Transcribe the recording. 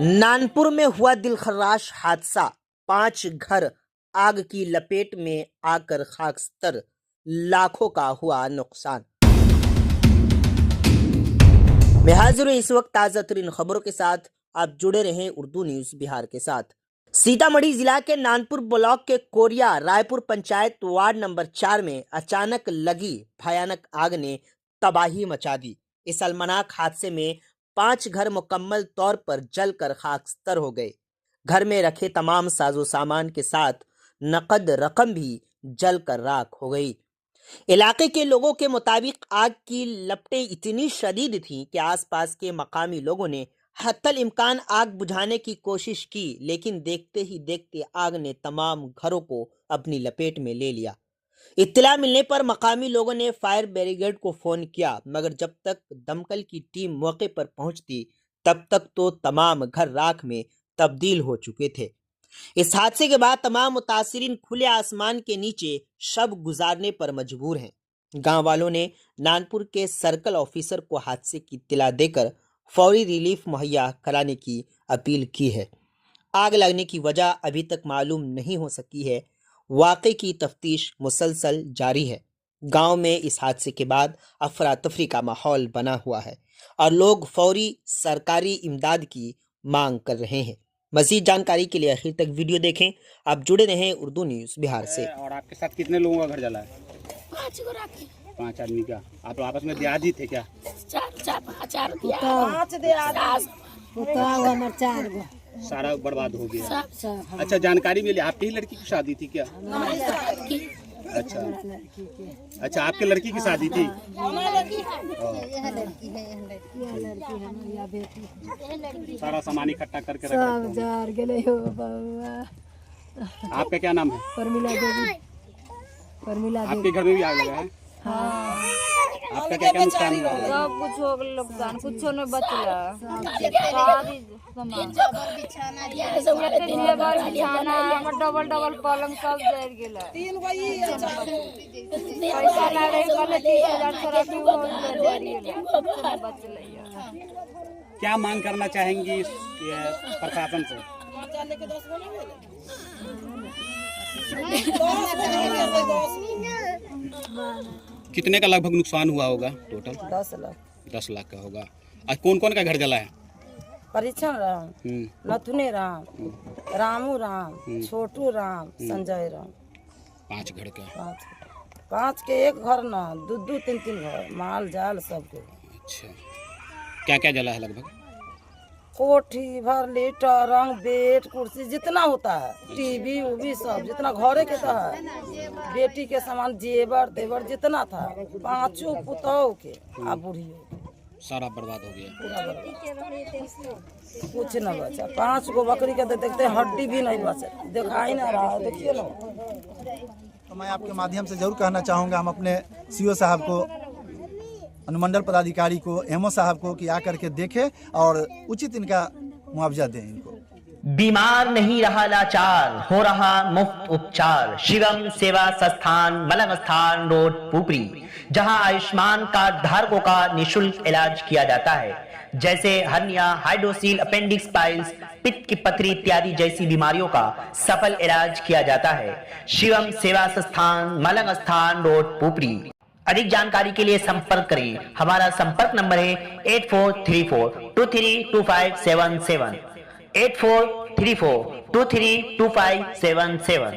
नानपुर में हुआ दिलखराश हादसा। 5 घर आग की लपेट में आकर खाकस्तर, लाखों का हुआ नुकसान। मैं हाजिर हूं इस वक्त ताजा तरीन खबरों के साथ। आप जुड़े रहें उर्दू न्यूज बिहार के साथ। सीतामढ़ी जिला के नानपुर ब्लॉक के Korea Raipur panchayat ward number 4 में अचानक लगी भयानक आग ने तबाही मचा दी। इस अलमनाक हादसे में 5 घर मुकम्मल तौर पर जलकर खाकस्तर हो गए। घर में रखे तमाम साजो सामान के साथ नकद रकम भी जलकर राख हो गई। इलाके के लोगों के मुताबिक आग की लपटें इतनी शदीद थीं कि आसपास के मकामी लोगों ने हत्तल इम्कान आग बुझाने की कोशिश की, लेकिन देखते ही देखते आग ने तमाम घरों को अपनी लपेट में ले लिया। इत्तला मिलने पर मकामी लोगों ने फायर ब्रिगेड को फोन किया, मगर जब तक दमकल की टीम मौके पर पहुंचती तब तक तो तमाम घर राख में तब्दील हो चुके थे। इस हादसे के बाद तमाम मुतासिरीन खुले आसमान के नीचे शब गुजारने पर मजबूर हैं। गांव वालों ने नानपुर के सर्कल ऑफिसर को हादसे की इत्तला देकर फौरी रिलीफ मुहैया कराने की अपील की है। आग लगने की वजह अभी तक मालूम नहीं हो सकी है। वाक़े की तफ्तीश मुसलसल जारी है। गांव में इस हादसे के बाद अफरा तफरी का माहौल बना हुआ है और लोग फौरी सरकारी इमदाद की मांग कर रहे हैं। मज़ीद जानकारी के लिए आखिर तक वीडियो देखें। आप जुड़े रहें उर्दू न्यूज़ बिहार से। और आपके साथ कितने लोगों का घर जला है? 5 आदमी का। आप आपस में दिहादी थे क्या? सारा बर्बाद हो गया। अच्छा, जानकारी मिली आपकी ही लड़की की शादी थी क्या? अच्छा अच्छा, आपके लड़की की शादी थी। सारा सामान इकट्ठा करके रखा। आपका क्या नाम है? परमिला देवी। आपके घर में भी आग लगा है? हाँ। आपका क्या क्या नुकसान हुआ? सब कुछ हो गया, नुकसान कुछ नहीं बचला। डबल डबल पलंग सब जल गेला। पैसा लागे वाला 30,000 थेरेपी हो गेला, बचला। क्या मांग करना चाहेंगी प्रशासन से? कितने का लगभग नुकसान हुआ होगा टोटल? 10 लाख। 10 लाख का होगा। आज कौन कौन का घर जला है? परीक्षण राम, नथुने राम, रामू राम, छोटू राम, संजय राम। 5 घर का। 5 के एक घर ना, 2 3 घर, माल जाल सब के। अच्छा, क्या क्या जला है लगभग? कोठी भर, लेटर, रंग, बेड, कुर्सी, जितना होता है, टीवी उवी सब जितना घरे के था है। बेटी के सामान, जेवर तेवर जितना था, 5 पुतौ के आ बूढ़ियों के सारा बर्बाद हो गया। कुछ न बचा। 5 गो बकरी के देखते हड्डी भी नहीं बचा, दिखाई ना रहा है। देखिए ना। तो मैं आपके माध्यम से जरूर कहना चाहूँगा, हम अपने सीओ साहब को, अनुमंडल पदाधिकारी को, एमओ साहब को कि आकर के देखें और उचित इनका मुआवजा दें इनको। बीमार नहीं रहा लाचार, हो रहा मुफ्त उपचार। शिवम सेवा संस्थान, मलंग स्थान रोड, पुपरी, जहां आयुष्मान कार्ड धारकों का निशुल्क इलाज किया जाता है, जैसे हर्निया, हाइड्रोसील, अपेंडिक्स, पाइल्स, पित्त की पथरी इत्यादि जैसी बीमारियों का सफल इलाज किया जाता है। शिवम सेवा संस्थान, मलंग स्थान रोड, पुपरी। अधिक जानकारी के लिए संपर्क करें। हमारा संपर्क नंबर है 8434232577, 8434232577।